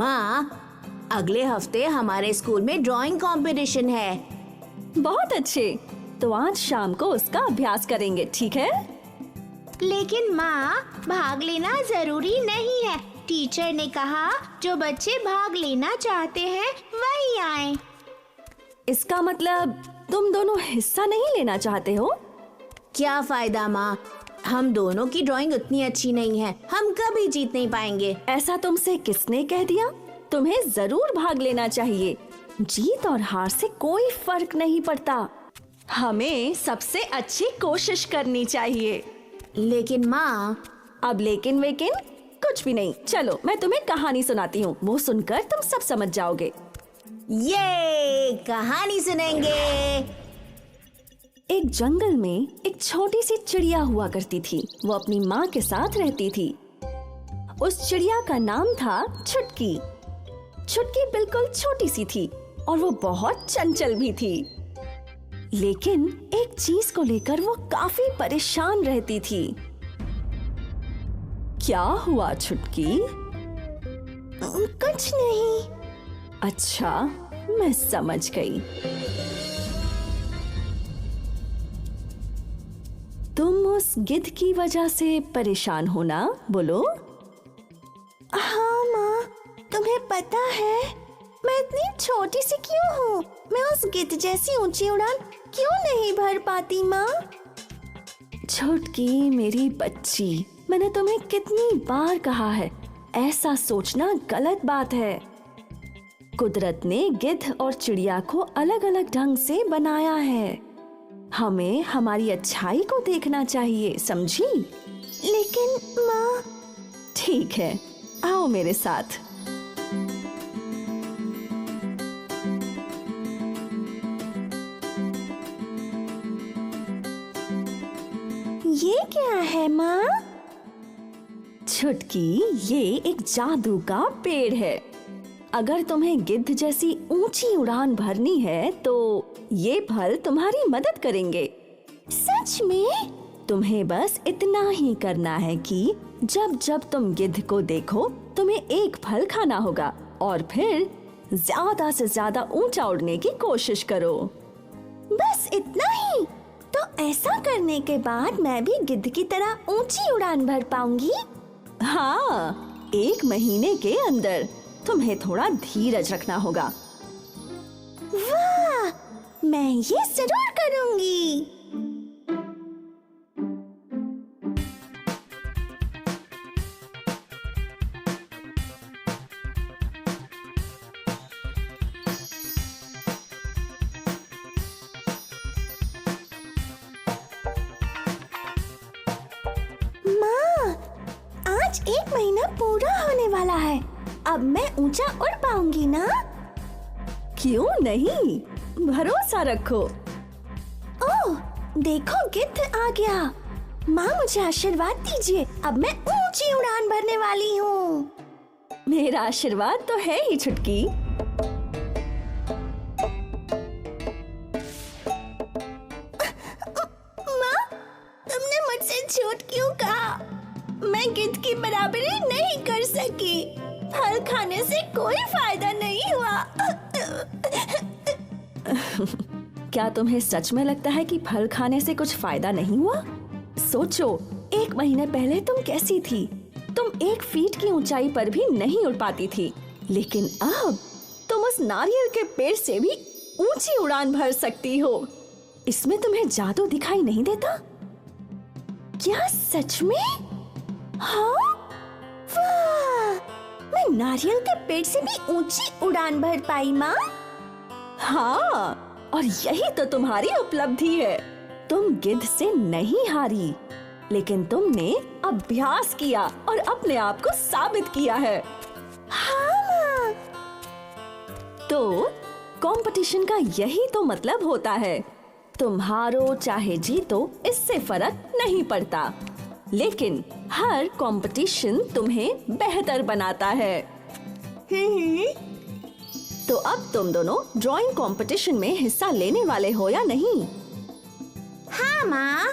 माँ, अगले हफ्ते हमारे स्कूल में ड्राइंग कंपटीशन है। बहुत अच्छे, तो आज शाम को उसका अभ्यास करेंगे, ठीक है? लेकिन माँ, भाग लेना जरूरी नहीं है। टीचर ने कहा जो बच्चे भाग लेना चाहते हैं वही आए। इसका मतलब तुम दोनों हिस्सा नहीं लेना चाहते हो? क्या फायदा माँ, हम दोनों की ड्राइंग उतनी अच्छी नहीं है, हम कभी जीत नहीं पाएंगे। ऐसा तुमसे किसने कह दिया? तुम्हें जरूर भाग लेना चाहिए। जीत और हार से कोई फर्क नहीं पड़ता। हमें सबसे अच्छी कोशिश करनी चाहिए। लेकिन माँ, अब लेकिन वेकिन कुछ भी नहीं। चलो मैं तुम्हें कहानी सुनाती हूँ, वो सुनकर तुम सब समझ जाओगे। ये कहानी सुनेंगे। एक जंगल में एक छोटी सी चिड़िया हुआ करती थी। वो अपनी माँ के साथ रहती थी। उस चिड़िया का नाम था छुटकी। छुटकी बिल्कुल छोटी सी थी और वो बहुत चंचल भी थी। लेकिन एक चीज को लेकर वो काफी परेशान रहती थी। क्या हुआ छुटकी? कुछ नहीं। अच्छा, मैं समझ गई। तुम उस गिद्ध की वजह से परेशान हो ना? बोलो। हाँ माँ, तुम्हें पता है मैं इतनी छोटी सी क्यों हूँ? मैं उस गिद्ध जैसी ऊंची उड़ान क्यों नहीं भर पाती माँ? छुटकी मेरी बच्ची, मैंने तुम्हें कितनी बार कहा है, ऐसा सोचना गलत बात है। कुदरत ने गिद्ध और चिड़िया को अलग अलग ढंग से बनाया है। हमें हमारी अच्छाई को देखना चाहिए, समझी? लेकिन माँ। ठीक है, आओ मेरे साथ। ये क्या है माँ? छुटकी, ये एक जादू का पेड़ है। अगर तुम्हें गिद्ध जैसी ऊंची उड़ान भरनी है तो ये फल तुम्हारी मदद करेंगे। सच में? तुम्हें बस इतना ही करना है कि जब जब तुम गिद्ध को देखो तुम्हें एक फल खाना होगा और फिर ज्यादा से ज्यादा ऊंचा उड़ने की कोशिश करो। बस इतना ही? तो ऐसा करने के बाद मैं भी गिद्ध की तरह ऊंची उड़ान भर पाऊंगी? हाँ, 1 महीने के अंदर। तुम्हें थोड़ा धीरज रखना होगा। वाह, मैं ये जरूर करूंगी। माँ, आज 1 महीना पूरा होने वाला है। अब मैं ऊंचा उड़ पाऊंगी ना? क्यों नहीं, भरोसा रखो। ओह, देखो गिद्ध आ गया। माँ, मुझे आशीर्वाद दीजिए, अब मैं ऊंची उड़ान भरने वाली हूँ। मेरा आशीर्वाद तो है ही छुटकी। माँ, तुमने मुझसे झूठ क्यों कहा? मैं गिद्ध की बराबरी नहीं कर सकी। फल खाने से कोई फायदा नहीं हुआ। क्या तुम्हें सच में लगता है कि फल खाने से कुछ फायदा नहीं हुआ? सोचो, 1 महीने पहले तुम कैसी थी? तुम 1 फीट की ऊंचाई पर भी नहीं उड़ पाती थी, लेकिन अब तुम उस नारियल के पेड़ से भी ऊंची उड़ान भर सकती हो। इसमें तुम्हें जादू दिखाई नहीं देता? क्या सच में? हाँ, वाह, मैं नारियल के पेड़ से भी ऊंची उड़ान भर पाई माँ। हाँ, और यही तो तुम्हारी उपलब्धि है। तुम गिद्ध से नहीं हारी, लेकिन तुमने अभ्यास किया और अपने आप को साबित किया है। हाँ माँ। तो कंपटीशन का यही तो मतलब होता है। तुम हारो चाहे जीतो, इससे फर्क नहीं पड़ता, लेकिन हर कंपटीशन तुम्हें बेहतर बनाता है। तो अब तुम दोनों ड्राइंग कंपटीशन में हिस्सा लेने वाले हो या नहीं? हाँ माँ,